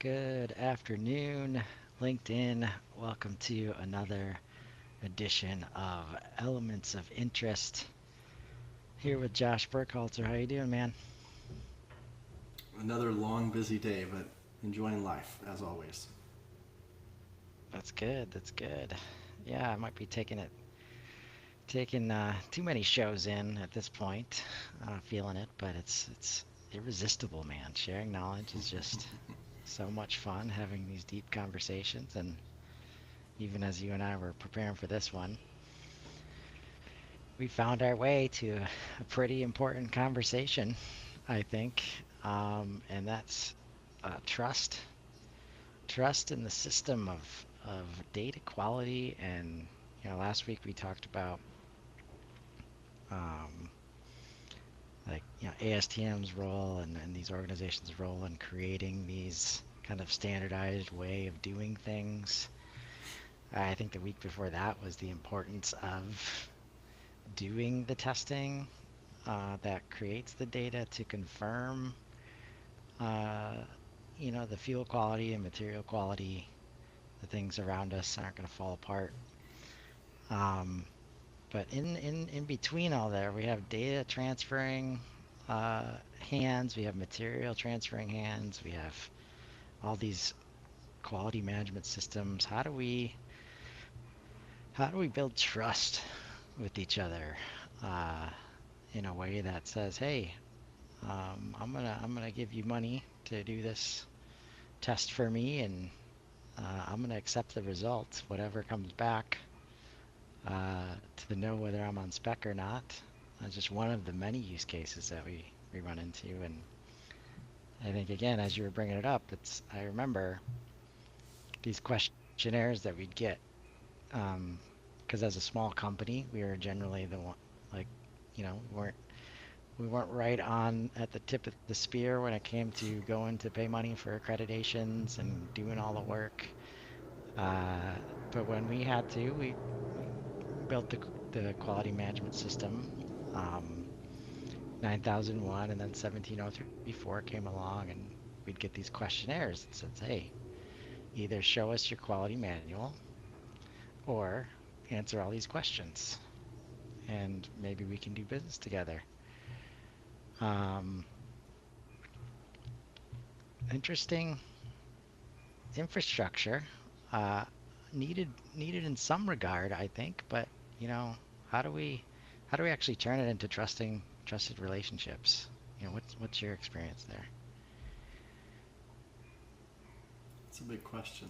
Good afternoon, LinkedIn. Welcome to another edition of Elements of Interest. Here with Josh Burkhalter. How you doing, man? Another long, busy day, but enjoying life as always. That's good. That's good. Yeah, I might be taking too many shows in at this point. Feeling it, but it's irresistible, man. Sharing knowledge is just so much fun. Having these deep conversations, and even as you and I were preparing for this one, we found our way to a pretty important conversation, I think, and that's trust. Trust in the system of data quality, and last week we talked about um, ASTM's role and these organizations' role in creating these kind of standardized way of doing things. I think the week before that was the importance of doing the testing that creates the data to confirm, uh, the fuel quality and material quality, the things around us aren't going to fall apart. Um, but in between all there, we have data transferring hands, we have material transferring hands, we have all these quality management systems. How do we build trust with each other uh, in a way that says, hey, I'm gonna give you money to do this test for me, and I'm gonna accept the results, whatever comes back, to know whether I'm on spec or not. Just one of the many use cases that we run into, and I think again, as you were bringing it up, I remember these questionnaires that we'd get, um, because as a small company, we were generally the one, like, we weren't right on at the tip of the spear when it came to going to pay money for accreditations and doing all the work. Uh, but when we had to, we built the quality management system. Um, 9001 and then 17034 came along, and we'd get these questionnaires that says, hey, either show us your quality manual or answer all these questions, and maybe we can do business together. Um, Interesting infrastructure, uh, needed in some regard, I think. But you know, how do we how do we actually turn it into trusted relationships? What's your experience there? It's a big question.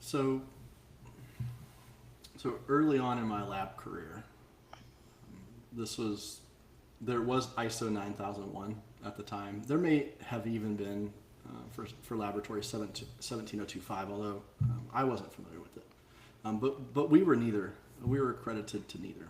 So, so early on in my lab career, this was there was ISO 9001 at the time. There may have even been for laboratory 17025, although I wasn't familiar with it. But we were neither. We were accredited to neither.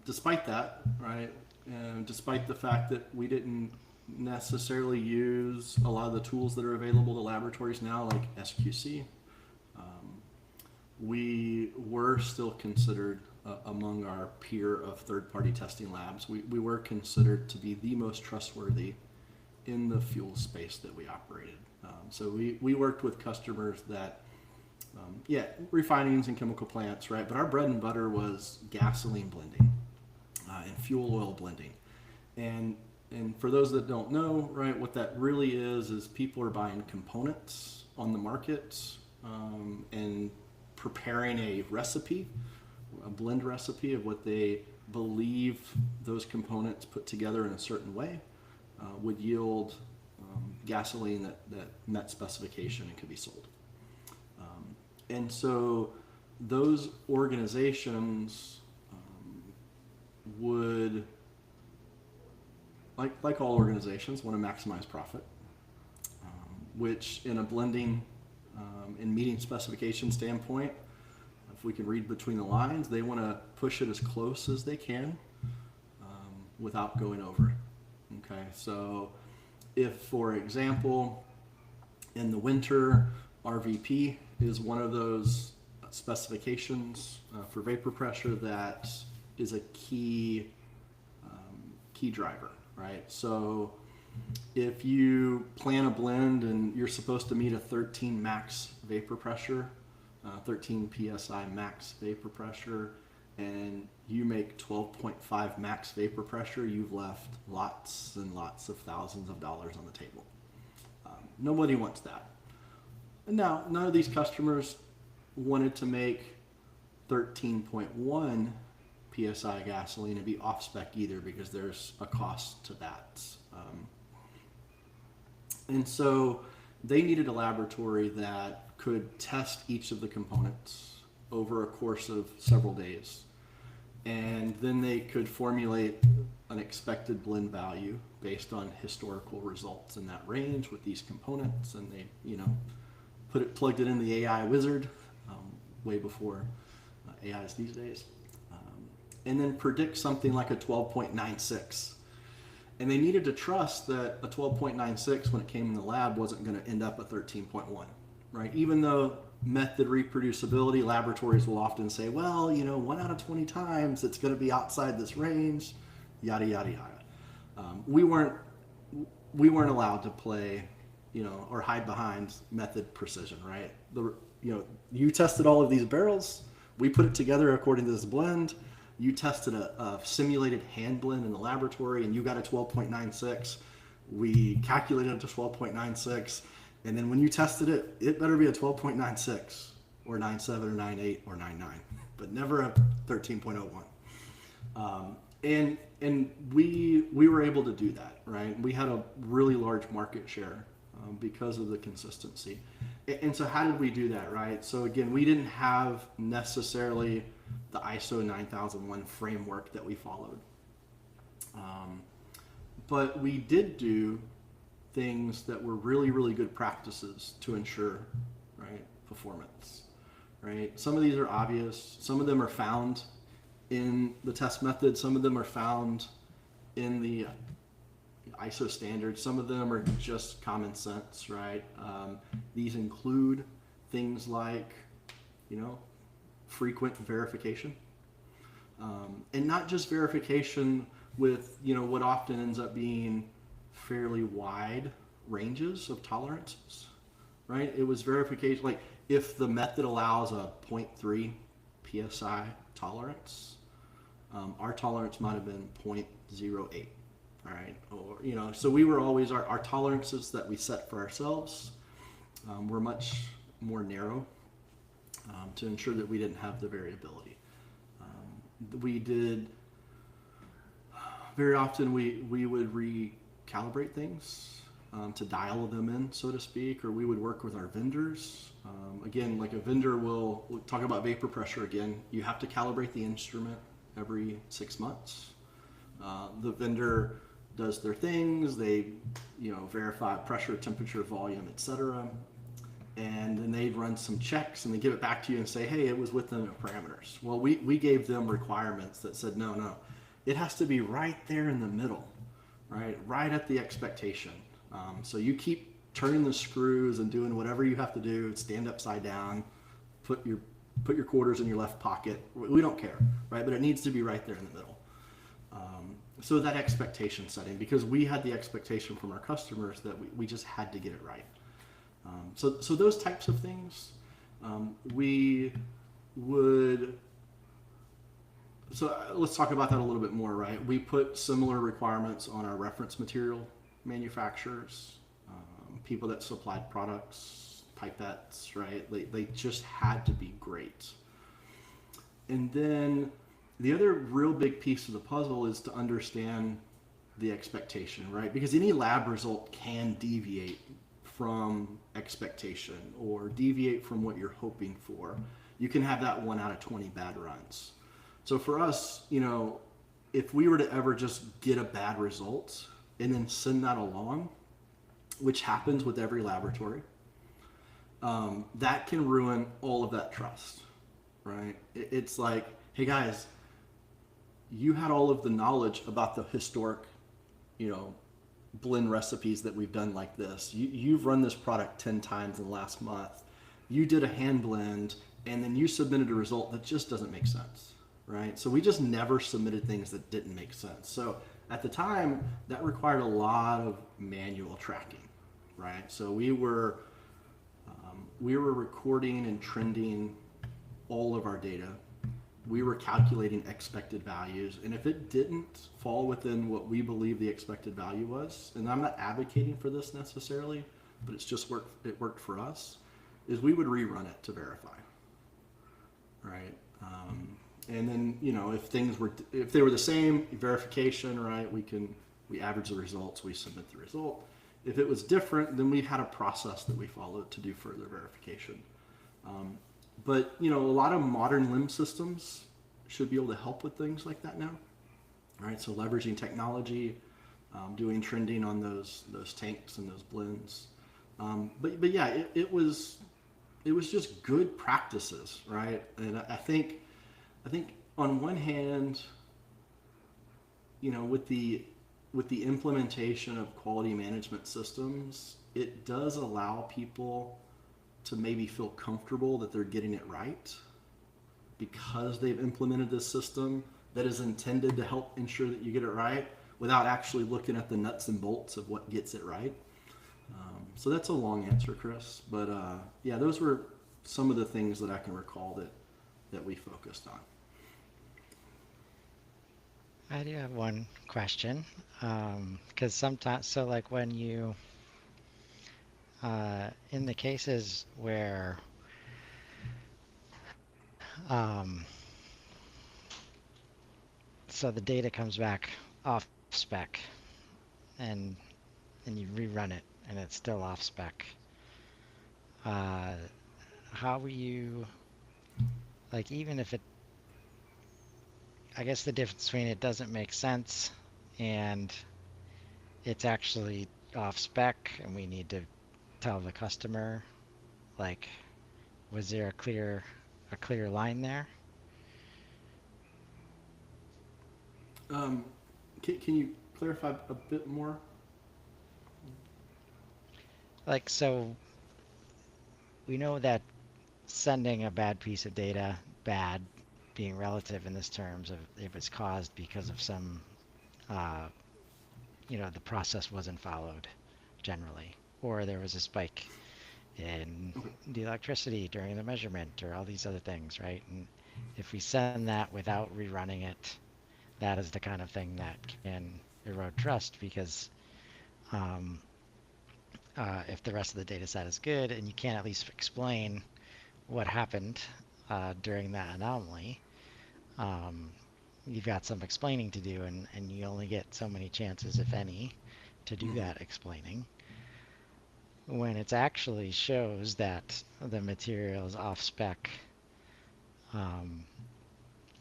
Despite that, right, and despite the fact that we didn't necessarily use a lot of the tools that are available to laboratories now, like SQC, we were still considered among our peer of third-party testing labs. We were considered to be the most trustworthy in the fuel space that we operated. So we worked with customers that yeah, refinings and chemical plants, right? But our bread and butter was gasoline blending and fuel oil blending. And and for those that don't know, right, what that really is people are buying components on the market and preparing a recipe, a blend recipe of what they believe those components put together in a certain way would yield gasoline that met specification and could be sold. And so those organizations would, like all organizations, want to maximize profit, which in a blending and meeting specification standpoint, if we can read between the lines, they want to push it as close as they can without going over it. Okay, so if, for example, in the winter, RVP is one of those specifications for vapor pressure that is a key driver, right? So if you plan a blend and you're supposed to meet a 13 max vapor pressure, 13 psi max vapor pressure, and you make 12.5 max vapor pressure, you've left lots and lots of thousands of dollars on the table. Nobody wants that. And now, none of these customers wanted to make 13.1 psi gasoline and be off spec either, because there's a cost to that. And so they needed a laboratory that could test each of the components over a course of several days. And then they could formulate an expected blend value based on historical results in that range with these components. And they, plugged it in the AI wizard way before AIs these days. And then predict something like a 12.96. And they needed to trust that a 12.96 when it came in the lab wasn't going to end up at 13.1, right? Even though method reproducibility, laboratories will often say, well, 1 out of 20 times it's going to be outside this range, yada, yada, yada. We weren't allowed to play, or hide behind method precision, right? You tested all of these barrels. We put it together according to this blend. You tested a simulated hand blend in the laboratory, and you got a 12.96. We calculated it to 12.96, and then when you tested it, it better be a 12.96 or 97 or 98 or 99, but never a 13.01. And we were able to do that, right? We had a really large market share because of the consistency. And so how did we do that, right? So again, we didn't have necessarily the ISO 9001 framework that we followed. But we did do things that were really, really good practices to ensure, right, performance, right? Some of these are obvious. Some of them are found in the test method. Some of them are found in the ISO standards. Some of them are just common sense, right? These include things like, frequent verification, and not just verification with what often ends up being fairly wide ranges of tolerances, right? It was verification, like if the method allows a 0.3 psi tolerance, our tolerance might have been 0.08, all right? Or so we were always our tolerances that we set for ourselves were much more narrow. To ensure that we didn't have the variability. We did, very often we would recalibrate things to dial them in, so to speak, or we would work with our vendors. Again, like a vendor we'll talk about vapor pressure again. You have to calibrate the instrument every 6 months. The vendor does their things, they verify pressure, temperature, volume, etc. And then they'd run some checks and they give it back to you and say, hey, it was within the parameters. Well, we gave them requirements that said, no, it has to be right there in the middle, right at the expectation. So you keep turning the screws and doing whatever you have to do, stand upside down, put your quarters in your left pocket. We don't care, right? But it needs to be right there in the middle. So that expectation setting, because we had the expectation from our customers that we just had to get it right. So those types of things, we would. So let's talk about that a little bit more, right? We put similar requirements on our reference material manufacturers, people that supplied products, pipettes, right? They just had to be great. And then the other real big piece of the puzzle is to understand the expectation, right? Because any lab result can deviate from expectation or deviate from what you're hoping for. You can have that 1 out of 20 bad runs. So for us, if we were to ever just get a bad result and then send that along, which happens with every laboratory, that can ruin all of that trust, right? It's like, hey guys, you had all of the knowledge about the historic, blend recipes that we've done like this. You've run this product 10 times in the last month. You did a hand blend and then you submitted a result that just doesn't make sense, right? So we just never submitted things that didn't make sense. So at the time, that required a lot of manual tracking, right? So we were recording and trending all of our data. We were calculating expected values, and if it didn't fall within what we believe the expected value was, and I'm not advocating for this necessarily, but it's just worked. It worked for us. Is we would rerun it to verify, right? And then if they were the same verification, right? We average the results, we submit the result. If it was different, then we had a process that we followed to do further verification. But a lot of modern limb systems should be able to help with things like that now, right? So leveraging technology, doing trending on those tanks and those blends. But yeah, it was just good practices, right? And I think on one hand, with the implementation of quality management systems, it does allow people to maybe feel comfortable that they're getting it right because they've implemented this system that is intended to help ensure that you get it right without actually looking at the nuts and bolts of what gets it right. So that's a long answer, Chris. But yeah, those were some of the things that I can recall that we focused on. I do have one question, because sometimes, so like when you, in the cases where, um, so the data comes back off spec, and you rerun it, and it's still off spec. Uh, how were you, like, even if it, I guess the difference between it doesn't make sense and it's actually off spec and we need to tell the customer, like, was there a clear line there? Can you clarify a bit more? Like, so we know that sending a bad piece of data, bad being relative in this terms of if it's caused because of some, uh, the process wasn't followed generally, or there was a spike in Okay. the electricity during the measurement, or all these other things, right? And if we send that without rerunning it, that is the kind of thing that can erode trust because um, if the rest of the data set is good and you can't at least explain what happened during that anomaly, um, you've got some explaining to do, and you only get so many chances, if any, to do Mhm. that explaining. When it actually shows that the material is off spec, um,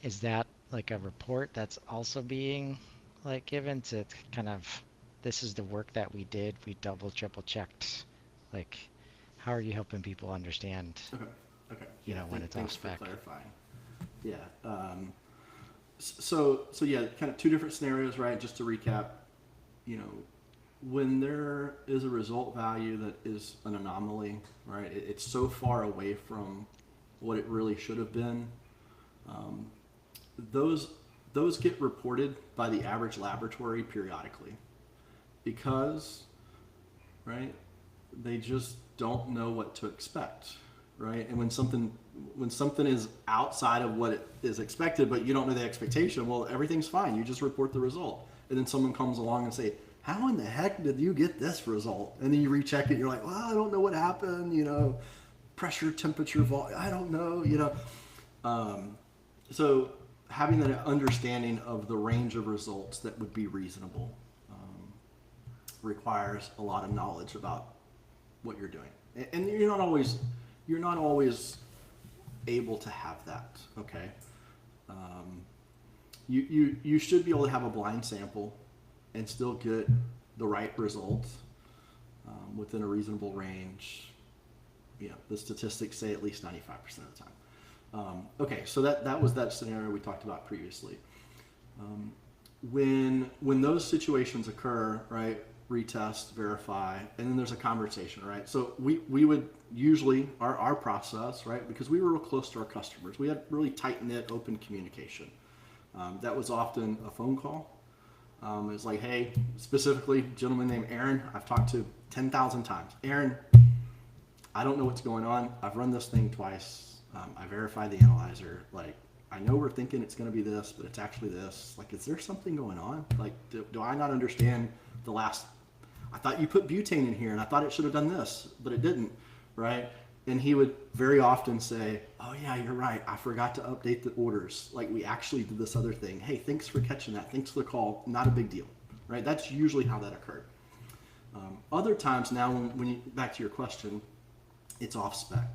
is that like a report that's also being like given to kind of, this is the work that we did, we double, triple checked, like, how are you helping people understand, Okay. Okay. Yeah. when it's off Thanks for spec? clarifying. Yeah. So yeah, kind of two different scenarios, right? Just to recap, you know, when there is a result value that is an anomaly, right? It's so far away from what it really should have been. Um, those those get reported by the average laboratory periodically because, right, they just don't know what to expect, right? And when something is outside of what it is expected, but you don't know the expectation, well, everything's fine. You just report the result, and then someone comes along and say, "How in the heck did you get this result?" And then you recheck it, and you're like, "Well, I don't know what happened. Pressure, temperature, volume. I don't know. So having that understanding of the range of results that would be reasonable requires a lot of knowledge about what you're doing, and you're not always able to have that. Okay, you should be able to have a blind sample and still get the right results within a reasonable range. The statistics say at least 95% of the time. Okay, so that was that scenario we talked about previously. When those situations occur, right, retest, verify, and then there's a conversation, right? So we would usually, our process, right, because we were real close to our customers, we had really tight knit, open communication. That was often a phone call. It's like, hey, specifically, a gentleman named Aaron, I've talked to 10,000 times. Aaron, I don't know what's going on. I've run this thing twice. I verified the analyzer. Like, I know we're thinking it's going to be this, but it's actually this. Like, is there something going on? Like, do I not understand the last? I thought you put butane in here, and I thought it should have done this, but it didn't, right? And he would very often say, "Oh yeah, you're right. I forgot to update the orders. Like, we actually did this other thing. Hey, thanks for catching that. Thanks for the call. Not a big deal, right?" That's usually how that occurred. Other times now, when you, back to your question, it's off spec,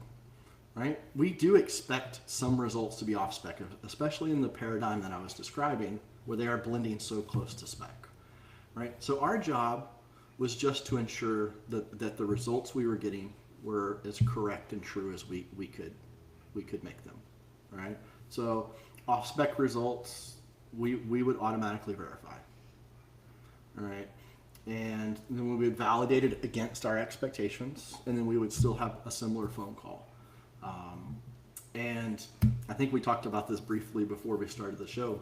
right? We do expect some results to be off spec, especially in the paradigm that I was describing, where they are blending so close to spec, right? So our job was just to ensure that the results we were getting were as correct and true as we could make them, right? So off spec results we would automatically verify, all right? And then we would validate it against our expectations, and then we would still have a similar phone call. And I think we talked about this briefly before we started the show.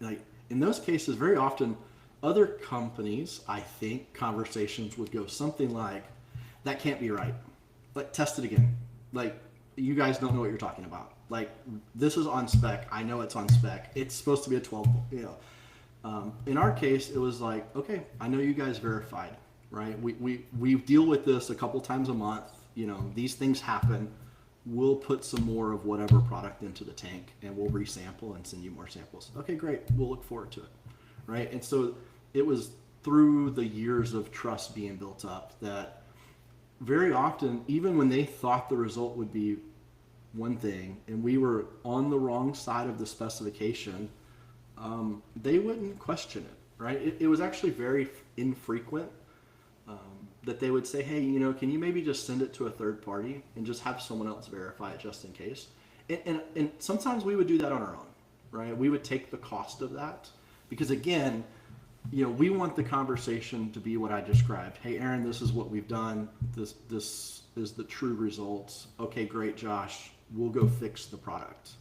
Like, in those cases, very often, other companies, I think, conversations would go something like, "That can't be right. Like, test it again. Like, you guys don't know what you're talking about. Like, this is on spec. I know it's on spec. It's supposed to be a 12, you know." In our case, it was like, okay, I know you guys verified, right? We deal with this a couple times a month. You know, these things happen. We'll put some more of whatever product into the tank, and we'll resample and send you more samples. Okay, great. We'll look forward to it, right? And so it was through the years of trust being built up that very often, even when they thought the result would be one thing and we were on the wrong side of the specification, they wouldn't question it, right? It was actually very infrequent that they would say, "Hey, you know, can you maybe just send it to a third party and just have someone else verify it just in case?" And sometimes we would do that on our own, right? We would take the cost of that because, again, you know, we want the conversation to be what I described. "Hey, Aaron, this is what we've done. This is the true results. Okay, great, Josh. We'll go fix the product."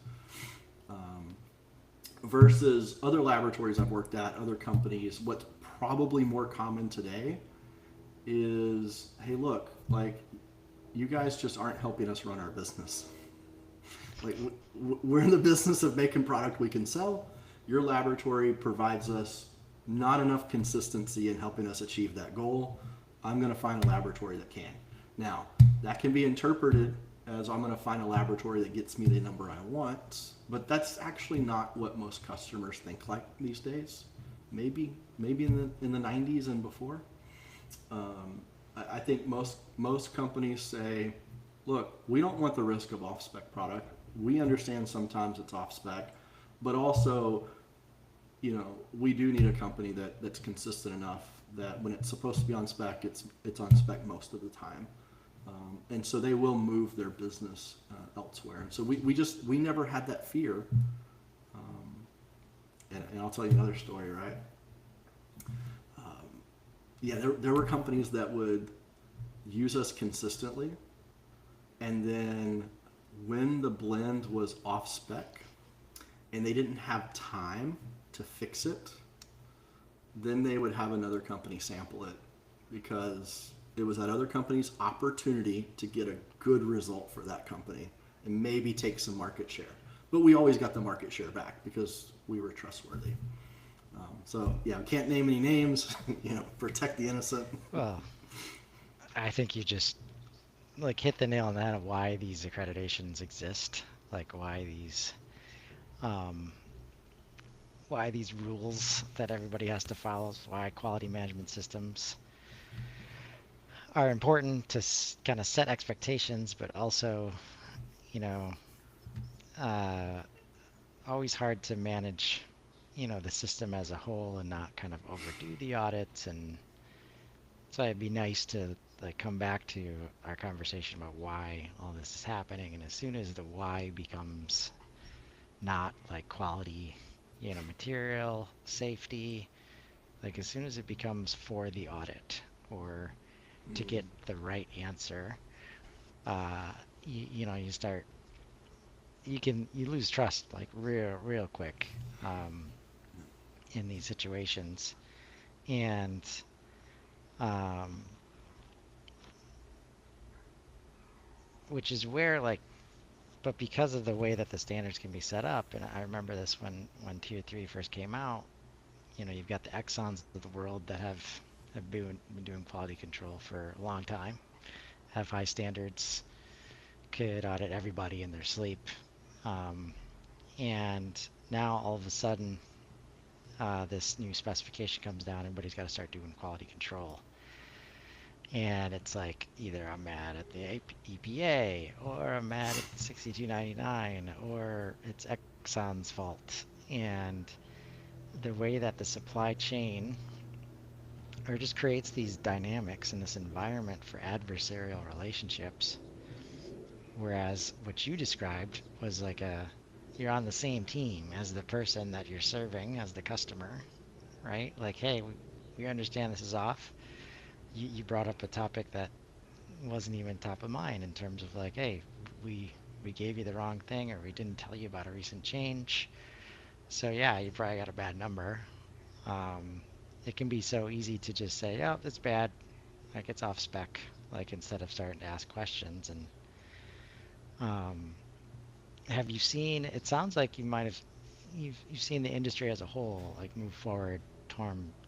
Versus other laboratories I've worked at, other companies, what's probably more common today is, "Hey, look, like, you guys just aren't helping us run our business. Like, we're in the business of making product we can sell. Your laboratory provides us not enough consistency in helping us achieve that goal. I'm going to find a laboratory that can." Now, that can be interpreted as, "I'm going to find a laboratory that gets me the number I want," but that's actually not what most customers think like these days. Maybe in the 90s and before. I think most companies say, "Look, we don't want the risk of off spec product. We understand sometimes it's off spec, but also, you know, we do need a company that's consistent enough that when it's supposed to be on spec, it's on spec most of the time." And so they will move their business elsewhere. And so we never had that fear. And I'll tell you another story, right? Yeah, there were companies that would use us consistently, and then when the blend was off spec and they didn't have time to fix it, then they would have another company sample it because it was that other company's opportunity to get a good result for that company and maybe take some market share. But we always got the market share back because we were trustworthy. So yeah, we can't name any names, you know, protect the innocent. Well, I think you just like hit the nail on the head of why these accreditations exist, like um, why these rules that everybody has to follow, why quality management systems are important to kind of set expectations, but also, you know, uh, always hard to manage, you know, the system as a whole and not kind of overdo the audits. And so it'd be nice to like come back to our conversation about why all this is happening. And as soon as the why becomes not like quality, you know, material, safety, like as soon as it becomes for the audit or to get the right answer, uh, you know, you lose trust like real quick. Um, in these situations. And um, which is where like, but because of the way that the standards can be set up, and I remember this when Tier 3 first came out, you've got the Exxons of the world that have been doing quality control for a long time, have high standards, could audit everybody in their sleep. Um, and now all of a sudden, this new specification comes down, everybody's got to start doing quality control. And it's like either I'm mad at the EPA or I'm mad at the 6299 or it's Exxon's fault. And the way that the supply chain or just creates these dynamics in this environment for adversarial relationships. Whereas what you described was like you're on the same team as the person that you're serving as the customer, right? Like, hey, we understand this is off. You brought up a topic that wasn't even top of mind in terms of like, hey, we we gave you the wrong thing or we didn't tell you about a recent change. So yeah, you probably got a bad number. Um, it can be so easy to just say, oh, that's bad, like it's off spec, like instead of starting to ask questions. And um, have you seen? It sounds like you might have you've seen the industry as a whole like move forward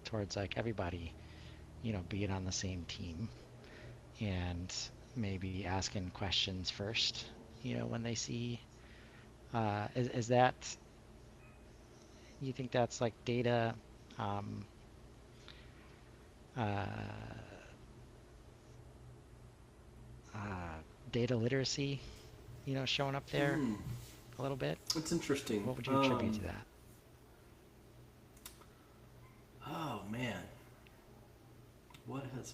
towards like everybody, being on the same team and maybe asking questions first, when they see is that you think that's like um, uh, uh, data literacy, showing up there Hmm, a little bit? it's interesting. What would you attribute to that? Oh man, what has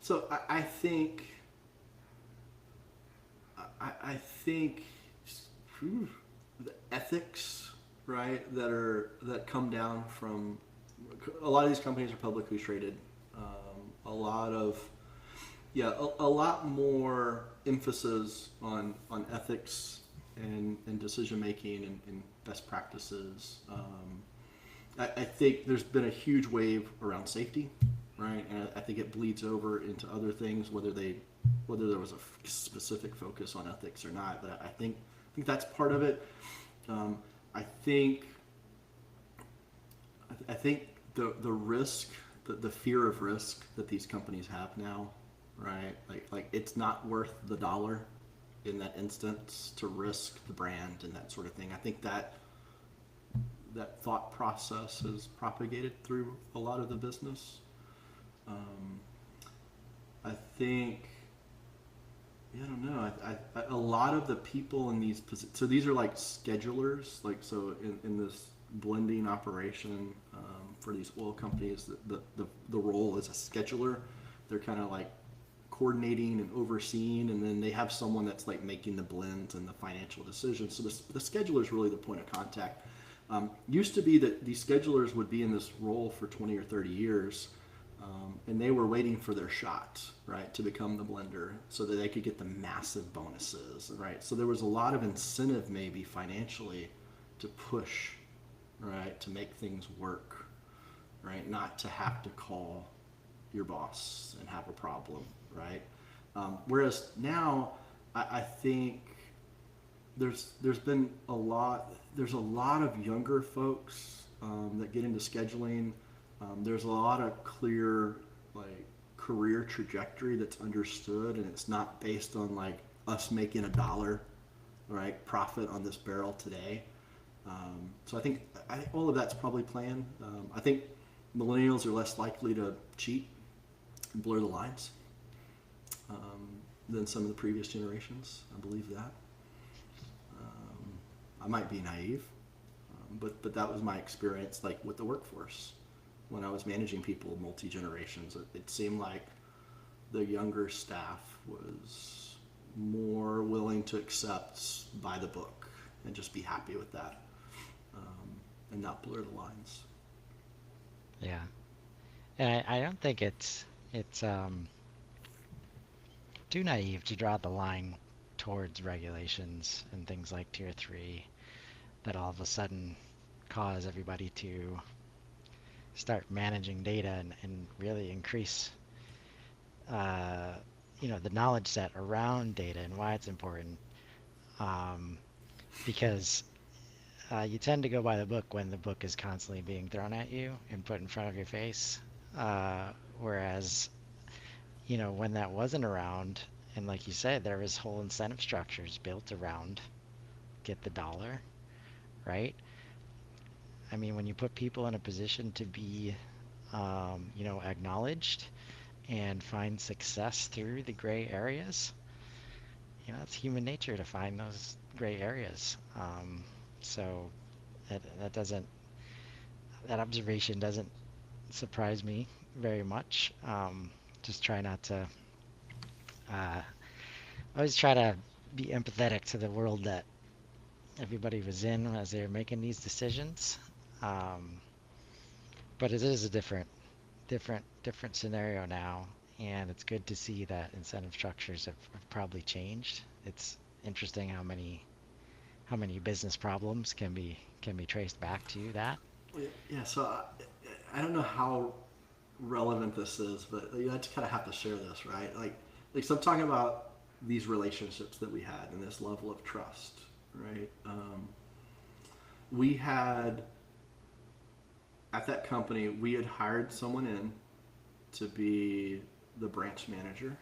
so I think I think whew, the ethics, right, that come down from a lot of these companies are publicly traded. A lot of yeah, a lot more emphasis on ethics and decision making and best practices. I think there's been a huge wave around safety, right? And I think it bleeds over into other things, whether there was a specific focus on ethics or not. But I think that's part of it. Um, I think I think the risk, the fear of risk that these companies have now, right? Like it's not worth the dollar in that instance to risk the brand and that sort of thing. I think that thought process is propagated through a lot of the business. Um, I think, yeah, I don't know. A lot of the people in these so these are like schedulers, like so in this blending operation for these oil companies, the role is a scheduler. They're kind of like coordinating and overseeing, and then they have someone that's like making the blends and the financial decisions. So the scheduler is really the point of contact. Used to be that these schedulers would be in this role for 20 or 30 years, and they were waiting for their shot, right, to become the blender so that they could get the massive bonuses, right? So there was a lot of incentive, maybe financially, to push, right, to make things work, right, not to have to call your boss and have a problem, right? Whereas now, I think there's been a lot there's a lot of younger folks that get into scheduling. There's a lot of clear like career trajectory that's understood, and it's not based on like us making a dollar, right, profit on this barrel today. So I think all of that's probably playing. I think millennials are less likely to cheat and blur the lines than some of the previous generations. I believe that. I might be naive, but that was my experience, like with the workforce, when I was managing people multi generations. It seemed like the younger staff was more willing to accept by the book and just be happy with that, and not blur the lines. Yeah, and I don't think it's too naive to draw the line towards regulations and things like Tier 3 that all of a sudden cause everybody to start managing data and really increase uh, the knowledge set around data and why it's important. Um, because you tend to go by the book when the book is constantly being thrown at you and put in front of your face. Whereas, when that wasn't around, and like you said, there was whole incentive structures built around get the dollar, right? I mean, when you put people in a position to be, acknowledged and find success through the gray areas, it's human nature to find those gray areas. So that doesn't that observation doesn't surprise me very much. Just try not to. I always try to be empathetic to the world that everybody was in as they were making these decisions. Um, but it is a different scenario now, and it's good to see that incentive structures have probably changed. It's interesting how many business problems can be traced back to that. Yeah, so I don't know how relevant this is, but you just kind of have to share this, right? So I'm talking about these relationships that we had and this level of trust, right? We had at that company, we had hired someone in to be the branch manager.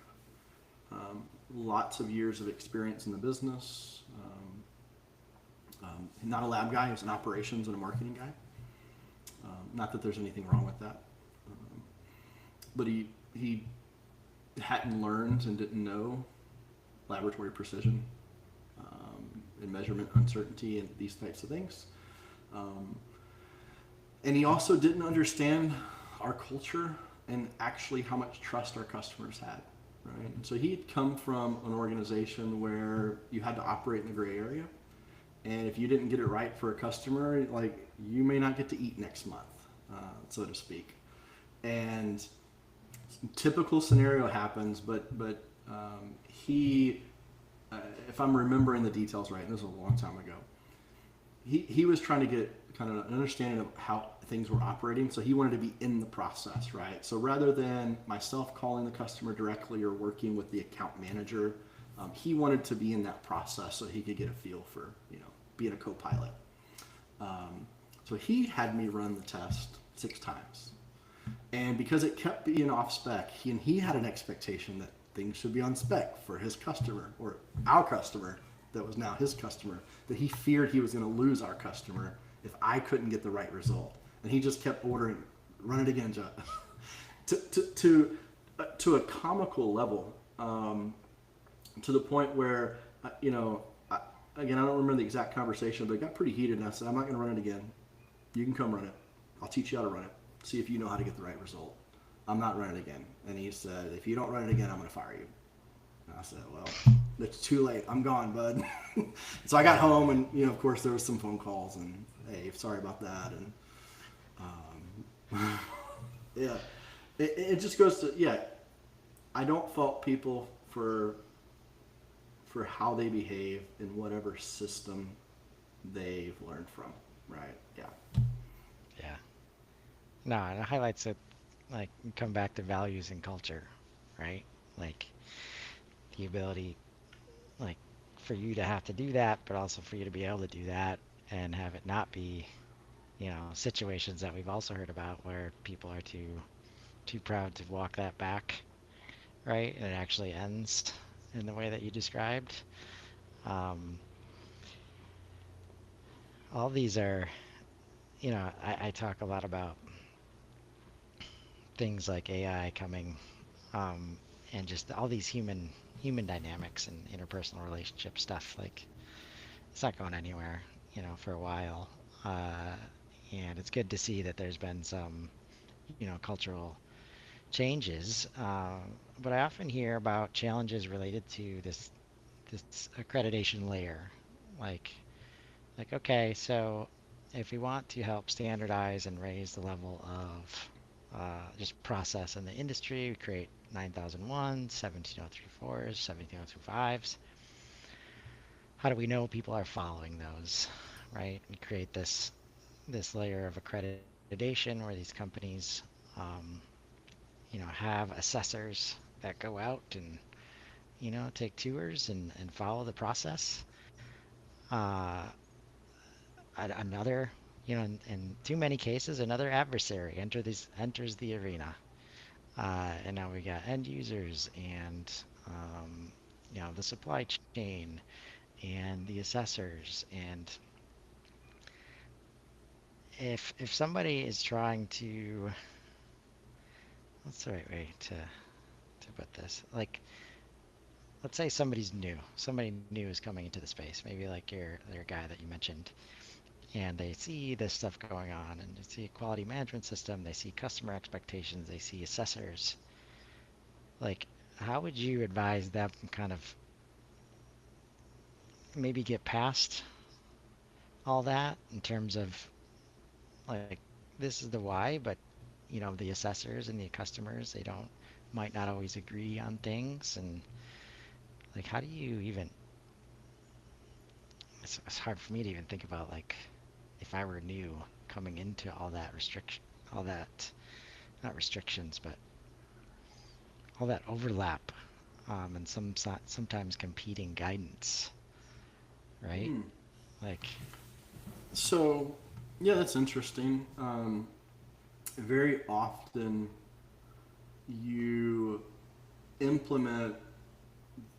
Lots of years of experience in the business. Not a lab guy, he was an operations and a marketing guy. Not that there's anything wrong with that, but he hadn't learned and didn't know laboratory precision and measurement uncertainty and these types of things. Um, and he also didn't understand our culture and actually how much trust our customers had. Right? And so he'd come from an organization where you had to operate in the gray area, and if you didn't get it right for a customer, like you may not get to eat next month, so to speak. And typical scenario happens, but he, if I'm remembering the details right, and this was a long time ago, he was trying to get kind of an understanding of how things were operating, so he wanted to be in the process, right? So rather than myself calling the customer directly or working with the account manager, he wanted to be in that process so he could get a feel for being a co-pilot. So he had me run the test 6 times. And because it kept being off spec, he had an expectation that things should be on spec for his customer, or our customer that was now his customer, that he feared he was going to lose our customer if I couldn't get the right result. And he just kept ordering, run it again, Jeff. to a comical level, to the point where, again, I don't remember the exact conversation, but it got pretty heated, and I said, I'm not going to run it again. You can come run it. I'll teach you how to run it. See if you know how to get the right result. I'm not running it again. And he said, if you don't run it again, I'm going to fire you. And I said, well, it's too late. I'm gone, bud. So I got home, and of course, there was some phone calls, and hey, sorry about that, and yeah, it just goes to I don't fault people for how they behave in whatever system they've learned from, right? Yeah. Yeah. No, and it highlights it, like, you come back to values and culture, right? Like the ability, like, for you to have to do that, but also for you to be able to do that and have it not be, situations that we've also heard about where people are too proud to walk that back, right? And it actually ends in the way that you described. Um, all these are, I talk a lot about things like AI coming, um, and just all these human dynamics and interpersonal relationship stuff. Like, it's not going anywhere, for a while. Uh, and it's good to see that there's been some, cultural changes. But I often hear about challenges related to this accreditation layer. Like, okay, so if we want to help standardize and raise the level of just process in the industry, we create 9001, 17034s, 17025s. How do we know people are following those, right? We create this layer of accreditation where these companies, um, have assessors that go out and, take tours and follow the process. Uh, Another, in too many cases, another adversary enters the arena. And now we got end users and, the supply chain and the assessors. And if somebody is trying to, what's the right way to put this? Like, let's say somebody new is coming into the space, maybe like your guy that you mentioned, and they see this stuff going on, and they see a quality management system, they see customer expectations, they see assessors. Like, how would you advise them kind of maybe get past all that in terms of, like, this is the why, but the assessors and the customers, they don't might not always agree on things, and like, how do you even, it's hard for me to even think about, like, if I were new coming into all that restriction, all that, not restrictions, but all that overlap, and sometimes competing guidance, right? Hmm. Like, So, yeah, that's interesting. Very often you implement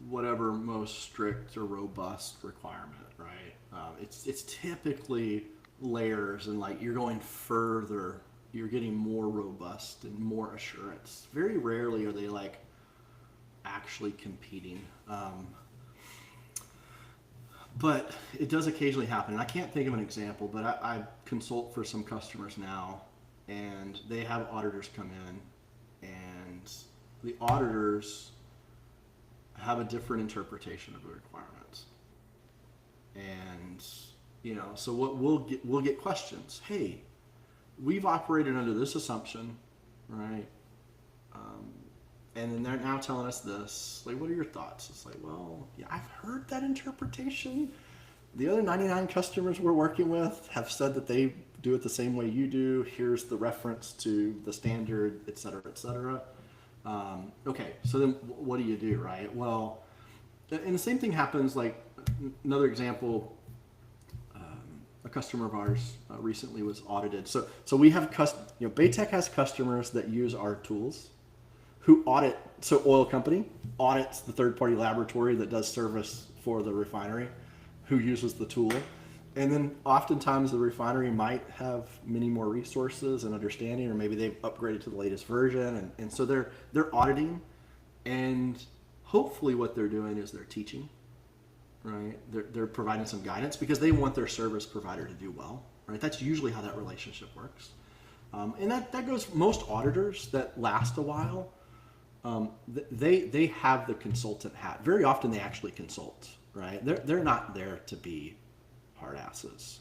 whatever most strict or robust requirement, right? It's typically layers, and like you're going further, you're getting more robust and more assurance. Very rarely are they like actually competing. But it does occasionally happen. And I can't think of an example, but I consult for some customers now, and they have auditors come in, and the auditors have a different interpretation of the requirements. And so what we'll get questions. Hey, we've operated under this assumption, right? Um, and then they're now telling us this. Like, what are your thoughts? It's like, well, yeah, I've heard that interpretation. The other 99 customers we're working with have said that they do it the same way you do. Here's the reference to the standard, et cetera, et cetera. Okay, so then what do, right? Well, and the same thing happens, like another example, a customer of ours recently was audited. So we have, Baytech has customers that use our tools who audit, so oil company audits the third party laboratory that does service for the refinery who uses the tool. And then oftentimes the refinery might have many more resources and understanding, or maybe they've upgraded to the latest version. And so they're auditing, and hopefully what they're doing is they're teaching, right? They're providing some guidance because they want their service provider to do well, right? That's usually how that relationship works. And that goes, most auditors that last a while, they have the consultant hat. Very often they actually consult, right? They're not there to be hard asses.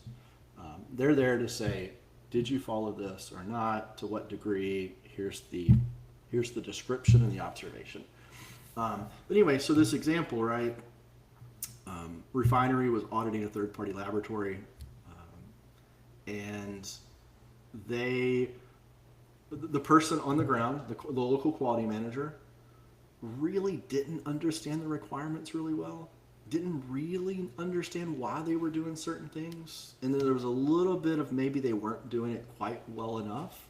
They're there to say, did you follow this or not? To what degree? Here's the description and the observation. But anyway, so this example, right? Refinery was auditing a third-party laboratory, and the person on the ground, the local quality manager, really didn't understand the requirements really well, didn't really understand why they were doing certain things, and then there was a little bit of maybe they weren't doing it quite well enough.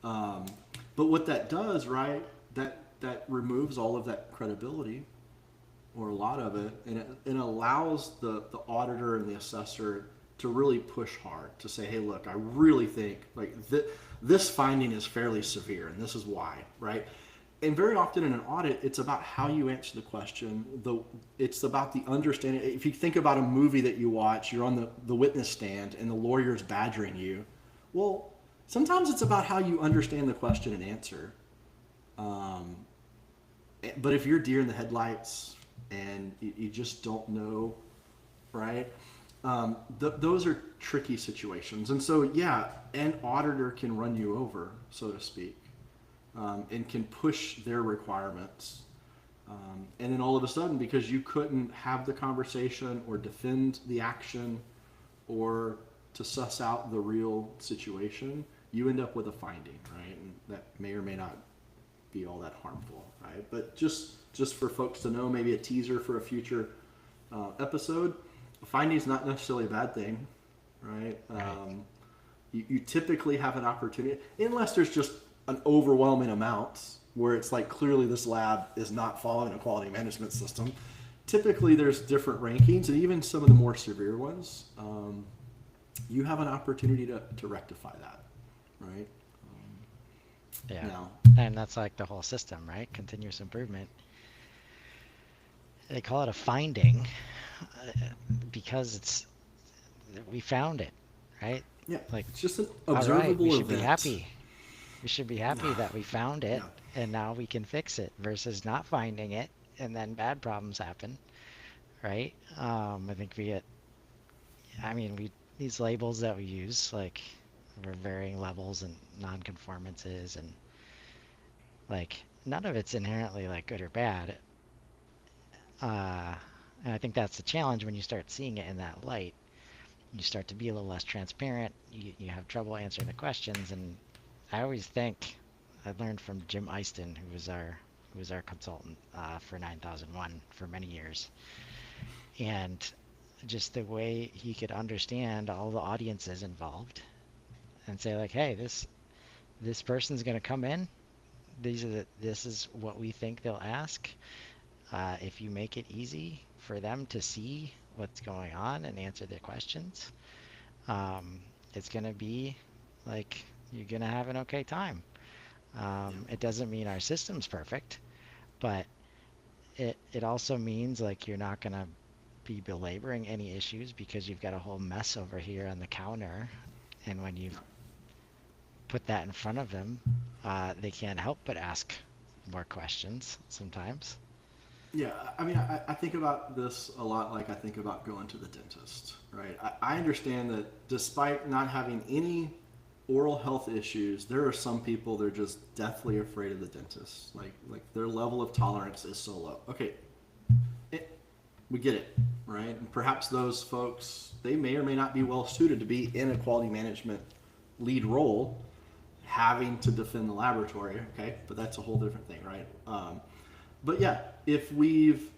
But what that does, right, that removes all of that credibility, or a lot of it, and it allows the auditor and the assessor to really push hard to say, hey, look, I really think like this finding is fairly severe, and this is why, right? And very often in an audit, it's about how you answer the question. It's about the understanding. If you think about a movie that you watch, you're on the witness stand, and the lawyer's badgering you. Well, sometimes it's about how you understand the question and answer. But if you're deer in the headlights and you just don't know, right? Those are tricky situations. And so, yeah, an auditor can run you over, so to speak, and can push their requirements. And then all of a sudden, because you couldn't have the conversation or defend the action or to suss out the real situation, you end up with a finding, right? And that may or may not be all that harmful, right? But just for folks to know, maybe a teaser for a future episode. A finding is not necessarily a bad thing, right? Right. You typically have an opportunity, unless there's just an overwhelming amount where it's like clearly this lab is not following a quality management system. Typically, there's different rankings, and even some of the more severe ones, you have an opportunity to rectify that, right? Yeah. Now, And that's like the whole system, right? Continuous improvement. They call it a finding because we found it, right? yeah, Like, it's just an all right, we observable should be event. happy. We should be happy that we found it Yeah, and now we can fix it versus not finding it and then bad problems happen, right? I think I mean, these labels that we use, like for varying levels and non-conformances and like none of it's inherently like good or bad. Uh, and I think that's the challenge when you start seeing it in that light. You start to be a little less transparent. You have trouble answering the questions. And I always think I learned from Jim Eyston, who was our consultant for 9001 for many years, and just the way he could understand all the audiences involved and say like, hey, this person's going to come in. This is what we think they'll ask. If you make it easy for them to see what's going on and answer their questions, um, it's going to be like you're going to have an okay time. yeah, It doesn't mean our system's perfect, but it also means like you're not going to be belaboring any issues because you've got a whole mess over here on the counter. And when you yeah. put that in front of them, they can't help but ask more questions sometimes. Yeah, I mean, I think about this a lot like I think about going to the dentist, right? I understand that despite not having any oral health issues, there are some people that are just deathly afraid of the dentist. Like their level of tolerance is so low. Okay, we get it, right? And perhaps those folks, they may or may not be well suited to be in a quality management lead role, having to defend the laboratory, okay? But that's a whole different thing, right? But yeah, if we've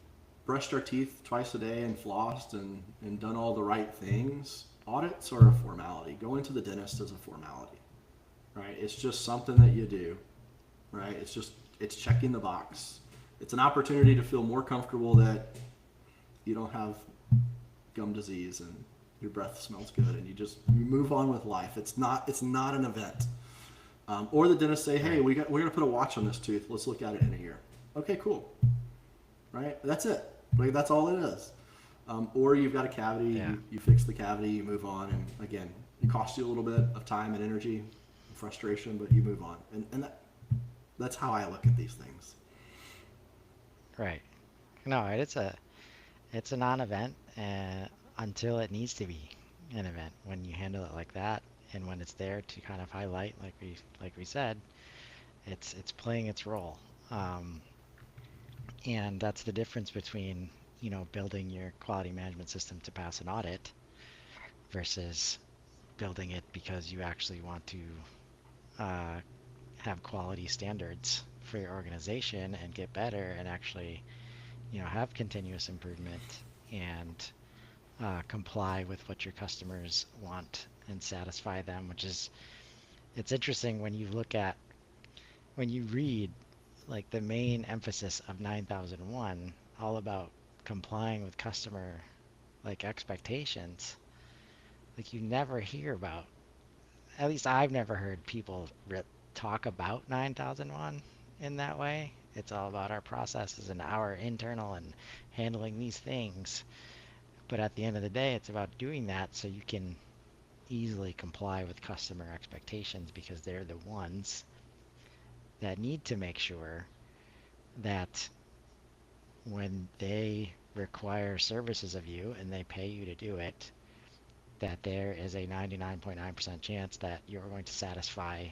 brushed our teeth twice a day and flossed and done all the right things, audits are a formality. Going to the dentist is a formality, right? It's just something that you do, right? It's checking the box. It's an opportunity to feel more comfortable that you don't have gum disease and your breath smells good and you move on with life. It's not an event. Or the dentist say, hey, Right. we're gonna put a watch on this tooth. Let's look at it in a year. Okay, cool. Right? That's it. Like that's all it is. Or you've got a cavity, Yeah. you fix the cavity, you move on, and again, it costs you a little bit of time and energy, and frustration, but you move on. And that's how I look at these things. Right. No, it's a non-event until it needs to be an event. When you handle it like that, and when it's there to kind of highlight, like we said, it's playing its role. Um, and that's the difference between building your quality management system to pass an audit versus building it because you actually want to uh, have quality standards for your organization and get better and actually have continuous improvement and comply with what your customers want and satisfy them, which is it's interesting when you read like the main emphasis of 9001 all about complying with customer like expectations. Like you never hear about, at least I've never heard people talk about 9001 in that way. It's all about our processes and our internal and handling these things. But at the end of the day, it's about doing that so you can easily comply with customer expectations because they're the ones that need to make sure that when they require services of you and they pay you to do it, that there is a 99.9% chance that you're going to satisfy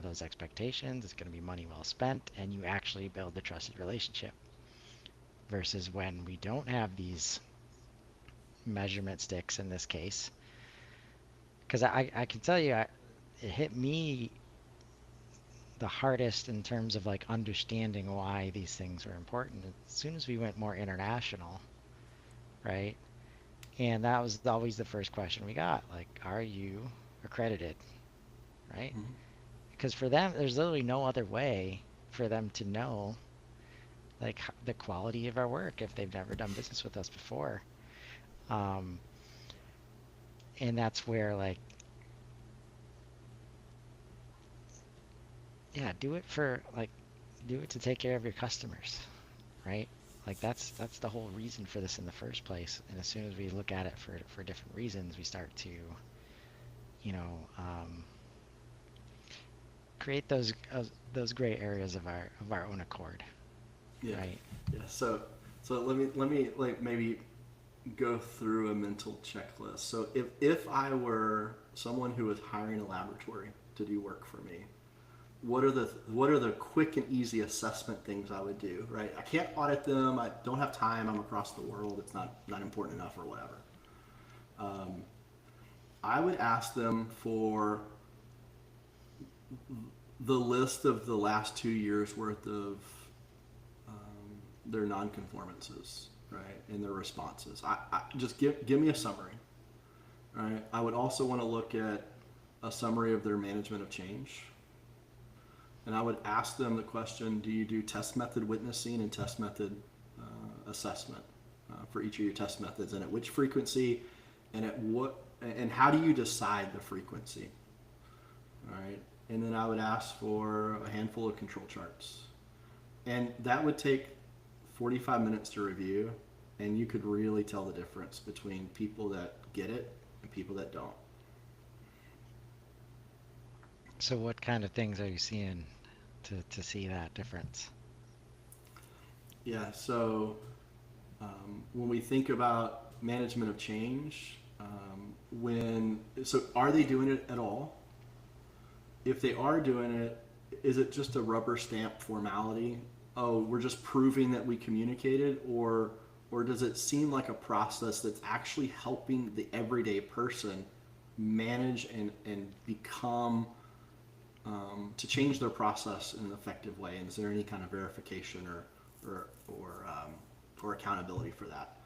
those expectations. It's going to be money well spent and you actually build the trusted relationship versus when we don't have these measurement sticks in this case, because I can tell you, it hit me the hardest in terms of like understanding why these things are important as soon as we went more international, right? And that was always the first question we got, like, are you accredited, right? Mhm. Because for them, there's literally no other way for them to know like the quality of our work if they've never done business with us before. Um, and that's where like, yeah, do it to take care of your customers, right? Like that's the whole reason for this in the first place. And as soon as we look at it for different reasons, we start to, you know, create those gray areas of our own accord, Yeah, right? yeah. So let me like maybe go through a mental checklist. So if I were someone who was hiring a laboratory to do work for me, what are the quick and easy assessment things I would do? Right, I can't audit them. I don't have time. I'm across the world. It's not important enough or whatever. Um, I would ask them for the list of the last 2 years worth of their nonconformances, right, and their responses. I just give me a summary, right? I would also want to look at a summary of their management of change, and I would ask them the question: do you do test method witnessing and test method assessment for each of your test methods, and at which frequency, and at what, and how do you decide the frequency, right? And then I would ask for a handful of control charts, and that would take 45 minutes to review, and you could really tell the difference between people that get it and people that don't. So what kind of things are you seeing to see that difference? Yeah, so when we think about management of change, are they doing it at all? If they are doing it, is it just a rubber stamp formality? Oh, we're just proving that we communicated, or does it seem like a process that's actually helping the everyday person manage and become to change their process in an effective way? And is there any kind of verification or accountability for that?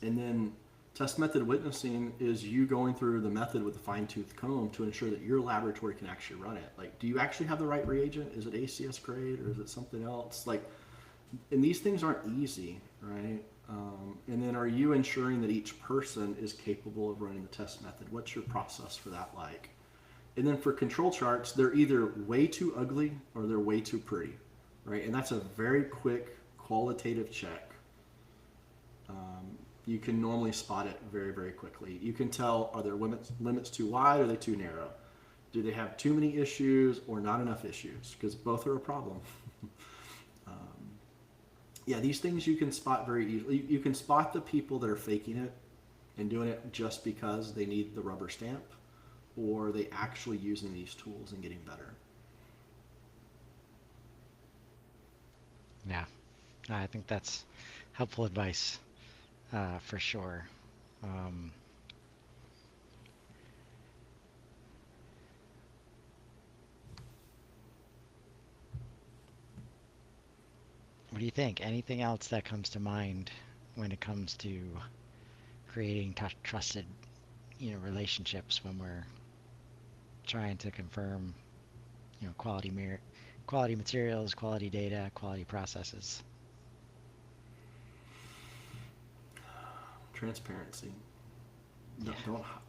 And then test method witnessing is you going through the method with a fine tooth comb to ensure that your laboratory can actually run it. Like, do you actually have the right reagent? Is it ACS grade or is it something else? Like, and these things aren't easy, right? And then are you ensuring that each person is capable of running the test method? What's your process for that like? And then for control charts, they're either way too ugly or they're way too pretty, right? And that's a very quick qualitative check. You can normally spot it very, very quickly. You can tell, are their limits too wide or are they too narrow? Do they have too many issues or not enough issues? Because both are a problem. Yeah, these things you can spot very easily. You can spot the people that are faking it and doing it just because they need the rubber stamp, or are they actually using these tools and getting better? Yeah, I think that's helpful advice for sure. Um, what do you think? Anything else that comes to mind when it comes to creating trusted, relationships when we're trying to confirm, quality materials, quality data, quality processes? Transparency. Yeah.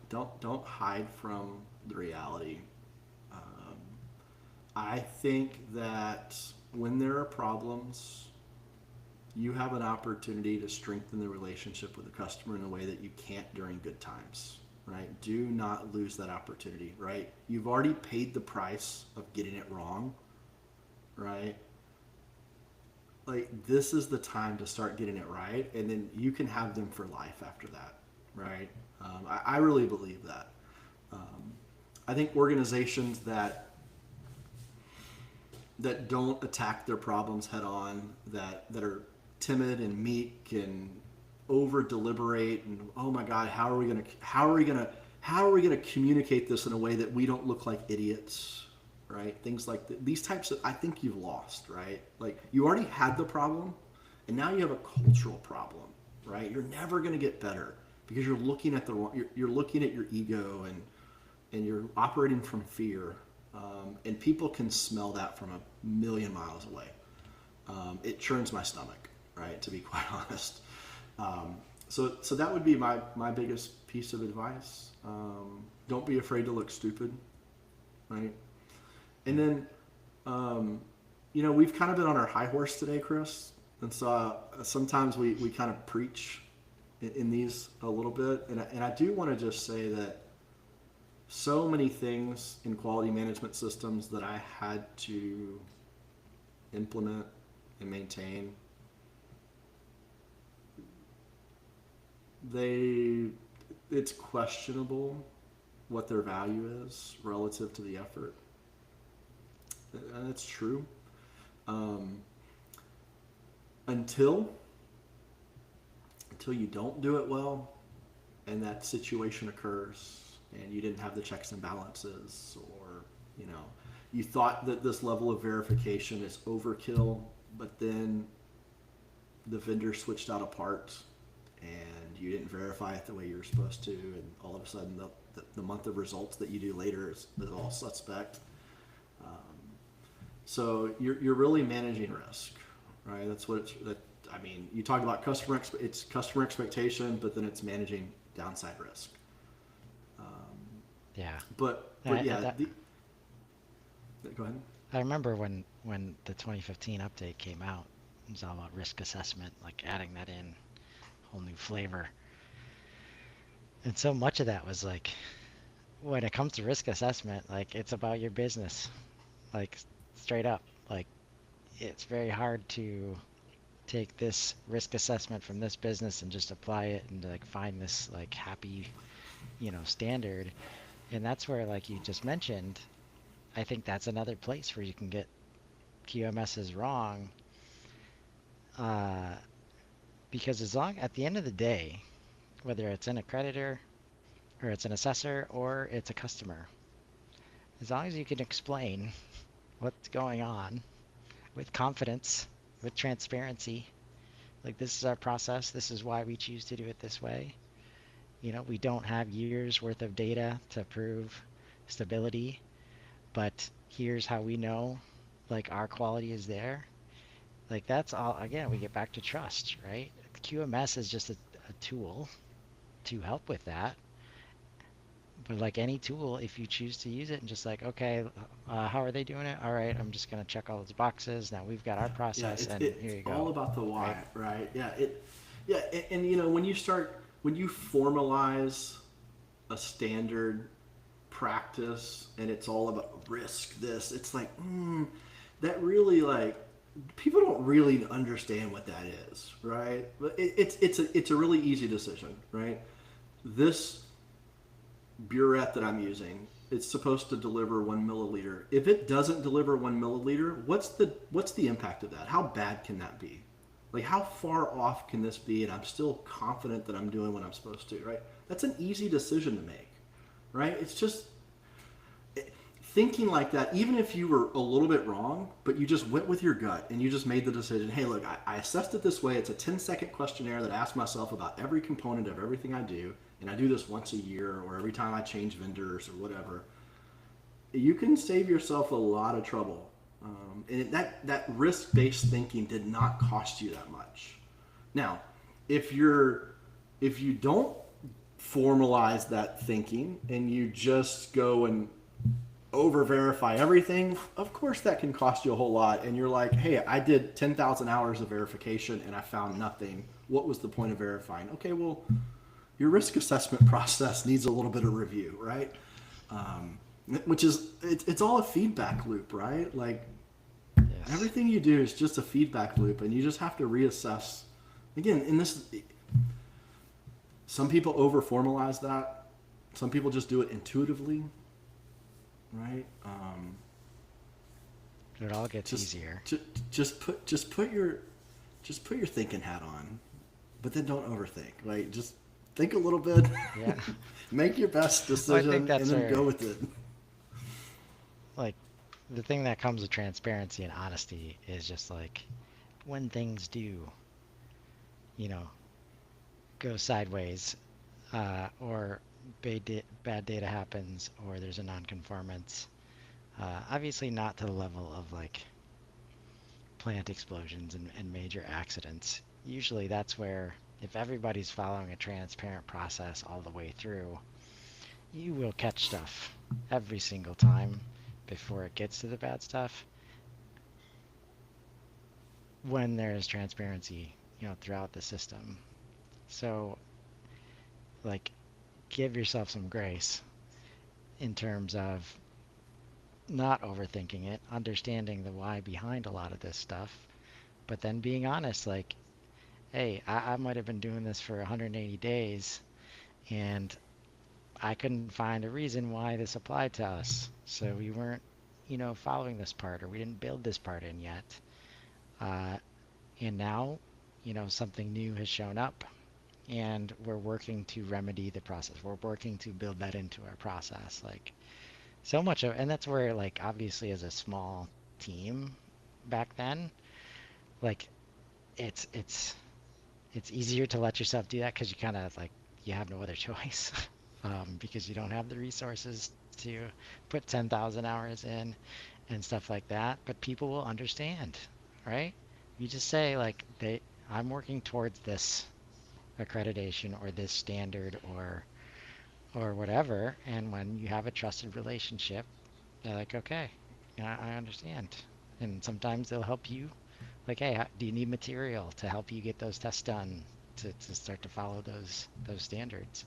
Don't hide from the reality. Um, I think that when there are problems, you have an opportunity to strengthen the relationship with the customer in a way that you can't during good times, right? Do not lose that opportunity, right? You've already paid the price of getting it wrong, right? Like, this is the time to start getting it right, and then you can have them for life after that, right? I really believe that. Um, I think organizations that don't attack their problems head on, that are timid and meek and over deliberate, and oh my God, how are we gonna how are we going to communicate this in a way that we don't look like idiots, right? Things like these types of, I think you've lost, right? Like you already had the problem, and now you have a cultural problem, right? You're never going to get better because you're looking at the wrong, you're looking at your ego and you're operating from fear, and people can smell that from a million miles away. It churns my stomach, right? To be quite honest. So that would be my biggest piece of advice. Don't be afraid to look stupid, right? And then, we've kind of been on our high horse today, Chris. And so sometimes we kind of preach in these a little bit. And I do want to just say that so many things in quality management systems that I had to implement and maintain, it's questionable what their value is relative to the effort. And it's true. Until you don't do it well and that situation occurs and you didn't have the checks and balances, or you thought that this level of verification is overkill, but then the vendor switched out a part and you didn't verify it the way you were supposed to, and all of a sudden the month of results that you do later is all suspect. So you're really managing risk, right? That's what you talk about it's customer expectation, but then it's managing downside risk. Yeah. But go ahead. I remember when the 2015 update came out, it was all about risk assessment, like adding that in, whole new flavor. And so much of that was like, when it comes to risk assessment, like it's about your business, like straight up. Like it's very hard to take this risk assessment from this business and just apply it and like find this like happy, standard. And that's where, like you just mentioned, I think that's another place where you can get QMSs wrong. Because at the end of the day, whether it's an accreditor or it's an assessor or it's a customer, as long as you can explain what's going on with confidence, with transparency, like this is our process, this is why we choose to do it this way. We don't have years worth of data to prove stability, but here's how we know like our quality is there. Like that's all, again, we get back to trust, right? QMS is just a tool to help with that. But like any tool, if you choose to use it and just like, okay, how are they doing it? All right, I'm just going to check all those boxes. Now we've got our Yeah, process, and it's here you all go. about the why, Right? right? Yeah, and when you formalize a standard practice and it's all about risk, it's like, that really, like, people don't really understand what that is, right? But it's a really easy decision, right? This burette that I'm using, it's supposed to deliver 1 milliliter. If it doesn't deliver 1 milliliter, what's the impact of that? How bad can that be? Like, how far off can this be? And I'm still confident that I'm doing what I'm supposed to, right? That's an easy decision to make, right? It's just thinking like that. Even if you were a little bit wrong, but you just went with your gut and you just made the decision. Hey, look, I assessed it this way. It's a 10-second questionnaire that asks myself about every component of everything I do, and I do this once a year or every time I change vendors or whatever. You can save yourself a lot of trouble. And that risk-based thinking did not cost you that much. Now, if you don't formalize that thinking and you just go and over verify everything, of course that can cost you a whole lot. And you're like, hey, I did 10,000 hours of verification and I found nothing. What was the point of verifying? Okay, well, your risk assessment process needs a little bit of review, right? Which is, it's all a feedback loop, right? Like, Yes. everything you do is just a feedback loop, and you just have to reassess. Again, some people over formalize that. Some people just do it intuitively, right? It all gets Just, easier. just put your thinking hat on, but then don't overthink. Like, just think a little bit, Yeah. make your best Well, I think decision, and that's then go where, with it. like, the thing that comes with transparency and honesty is just like when things do, you know, go sideways, or bad data happens, or there's a nonconformance. Obviously, not to the level of like plant explosions and major accidents. Usually, that's where, if everybody's following a transparent process all the way through, you will catch stuff every single time before it gets to the bad stuff when there is transparency, throughout the system. So, like, give yourself some grace in terms of not overthinking it, understanding the why behind a lot of this stuff, but then being honest, like, hey, I might have been doing this for 180 days and I couldn't find a reason why this applied to us. So we weren't, following this part, or we didn't build this part in yet. Uh, and now, something new has shown up and we're working to remedy the process. We're working to build that into our process. Like, so much of, and that's where, like, obviously as a small team back then, like, it's it's it's easier to let yourself do that because you kind of like, you have no other choice, because you don't have the resources to put 10,000 hours in and stuff like that. But people will understand, right? You just say like, I'm working towards this accreditation or this standard or whatever, and when you have a trusted relationship, they're like, okay, yeah, I understand. And sometimes they'll help you. Like, hey, do you need material to help you get those tests done to start to follow those standards?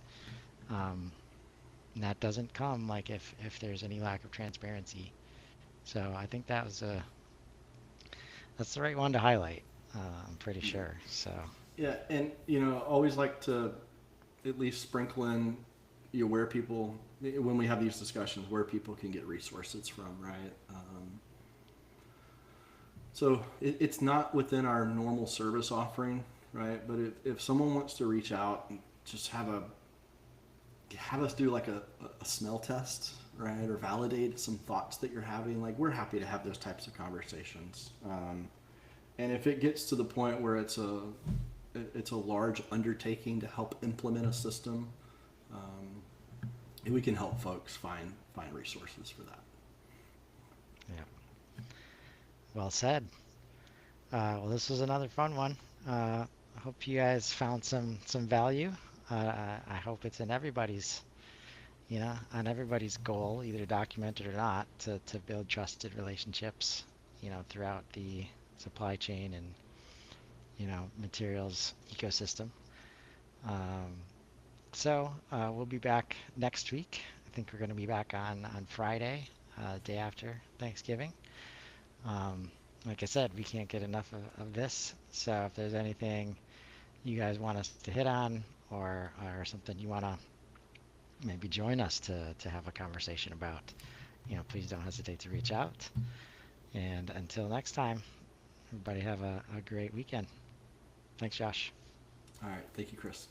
Um, and that doesn't come like if there's any lack of transparency. So I think that's the right one to highlight. I'm pretty Yeah. sure. So Yeah, and always like to at least sprinkle in, where people, when we have these discussions, where people can get resources from, right? So it's not within our normal service offering, right? But if someone wants to reach out and just have us do like a smell test, right, or validate some thoughts that you're having, like we're happy to have those types of conversations. And if it gets to the point where it's a large undertaking to help implement a system, we can help folks find resources for that. yeah, well said. Well, this was another fun one. I hope you guys found some value. I hope it's in everybody's, on everybody's goal, either documented or not, to build trusted relationships, throughout the supply chain and, materials ecosystem. Um, we'll be back next week. I think we're going to be back on Friday, day after Thanksgiving. Um, like I said, we can't get enough of this. So if there's anything you guys want us to hit on, or something you want to maybe join us to have a conversation about, please don't hesitate to reach out. And until next time, everybody have a great weekend. Thanks, Josh. All right, thank you, Chris.